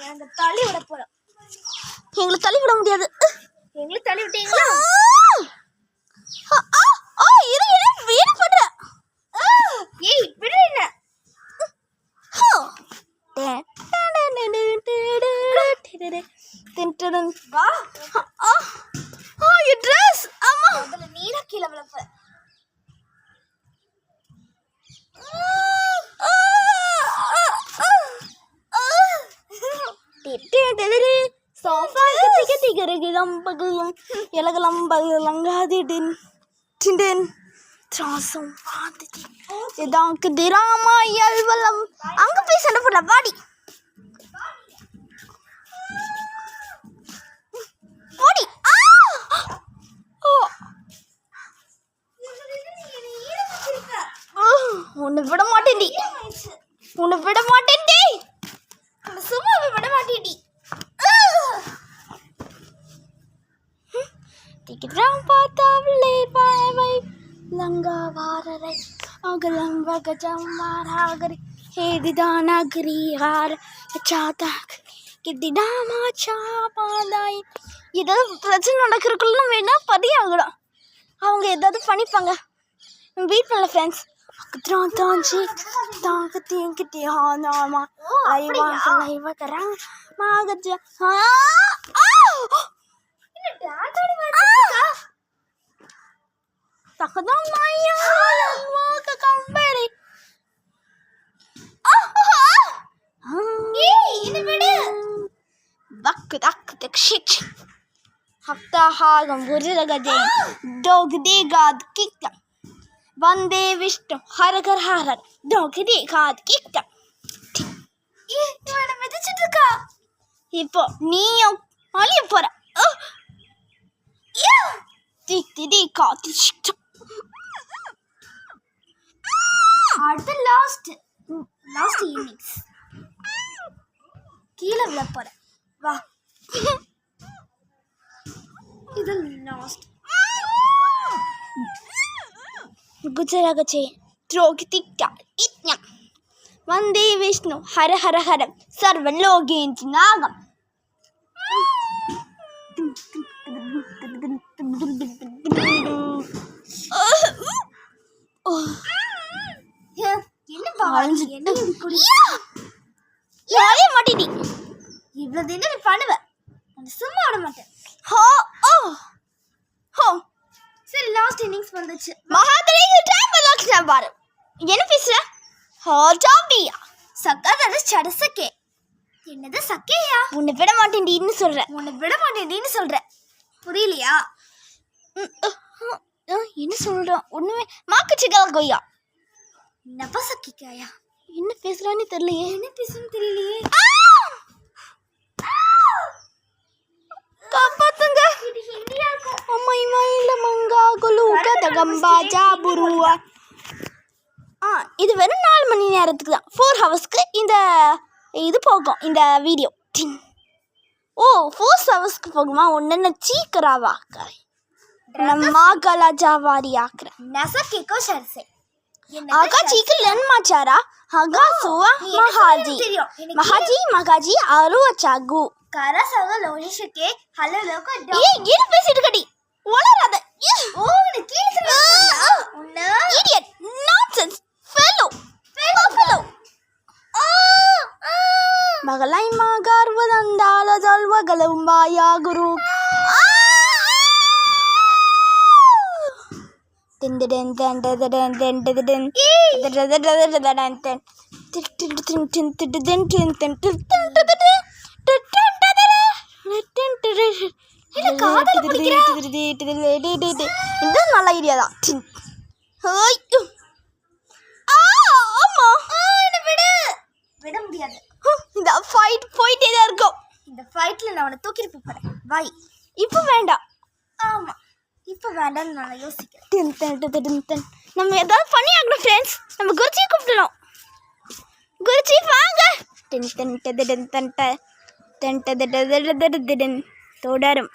நாங்க தள்ளி விட போறோம். எங்களை தள்ளி விட முடியாது. எங்களை தள்ளி விட்டீங்களா? இது என்ன வெயிட் பண்ற? ஏய் விடு என்ன? வா. your dress. அம்மா முதல்ல நீரா கீழே விழப்ப. சோஃபா திகரகிலம் பகலும் எலகலம் பகலங்காதிடின் டிண்டின் திராசம் பாதிதி இதாக்கு திராமா யல்வலம் அங்க போய் சண்டை போடல வாடி ஓடி உன்னை விட மாட்டேன்டி உன்னை விட மாட்டேன்டி சும்மா விட மாட்டேன்டி. திகிராம் பார்த்தாவில்லை பாவை லங்கா வாரரை அகலம் வகஜம் வாராகரி ஹேதிதானகரி ஹார சாதாக் கிதிடாமா சாபாதாய். ஏதாவது பிரச்சனை நடக்கிறதுக்குள்ள நம்ம என்ன பதியாகலாம். அவங்க ஏதாவது பண்ணிப்பாங்க. வெயிட் பண்ணல ஃப்ரெண்ட்ஸ். தாஞ்சி தாங்க தீங்கிட்டி ஹானாமா லைவா லைவா கராங்க மாகஜ தகதம் மாயா வாக கம்பெனி இது விடு. பக்கு தக்கு தக்ஷிச் ஹப்தா ஹாகம் புரிரகதே டோகதே காத் கிக்த வந்தே விஷ்ணு ஹரகர் ஹரர் டோகதே காத் கிக்த. இவனை மிதிச்சிட்டு இருக்கா. இப்போ நீயும் அழிய போற. அடுத்து லாஸ்ட் இன்னிங்ஸ். கீழே விழ போற. வா. இது லாஸ்ட். குஜரகச்சே த்ரோகிதிக்டா இத்ஞா வந்தே விஷ்ணு ஹர ஹர ஹரம் சர்வலோகேந்தி நாகம். மாட்டேடி இவ்வளவு தினம் நீ பண்ணுவ. சும்மா விட மாட்டேன். சரி லாஸ்ட் இன்னிங்ஸ் வந்துச்சு. மகாதேவி டைம் லாக்ஸ்னா பாரு. என்ன பேசுற? ஹாட்டாபியா சக்காதது சடசக்கே. என்னது சக்கேயா? உன்னை விட மாட்டேன்டின்னு சொல்ற. உன்னை விட மாட்டேன்டின்னு சொல்ற. புரியலையா? என்ன சொல்றான்? ஒண்ணுமே மாக்கச்சிக்கல கொய்யா. நபசக்கிக்காயா? என்ன பேசுறான்னு தெரியலையே. என்ன பேசுன்னு தெரியலையே. காப்பாத்துங்க. இது ஹிந்தியா இருக்கும். அம்மை மயில மங்கா குலுக தகம்பா ஜாபுருவா. இது வெறும் 4 மணி நேரத்துக்கு தான். 4 ஹவர்ஸ்க்கு இந்த இது போகும் இந்த வீடியோ. 4 ஹவர்ஸ்க்கு போகுமா? ஒன்னு சீக்கிராவா நம்மா கலா ஜாவாரி ஆக்குற நசக்கே கோ ஷர்சே. आगा चीकल लन माचारा आगा सुवा महाजी मगाजी आरो अचागु कारा सगा लोजिशके हल्ले लोको डॉ ये பேசிட்டு கடி வளராத. ஓ நீ கீழே உன்ன idiot nonsense fellow மகளை மகர்வதந்தால ஜல்வகலம்பாயா குரு நல்ல ஐடியா தான். விட முடியாது. இந்த ஃபைட் போயிட்டே தான் இருக்கும். இந்த ஃபைட்ல நான் உன்னை தூக்கிட்டு போறேன். பாய். இப்போ வேண்டாம். ஆமா இப்போ வேண்டாம்னு நான் யோசிக்கிறேன். நம்ம ஏதாவது பண்ணி ஆகணும் ஃப்ரெண்ட்ஸ். நம்ம குருஜி கூப்பிடணும். குருஜி வாங்க. தொடரும்.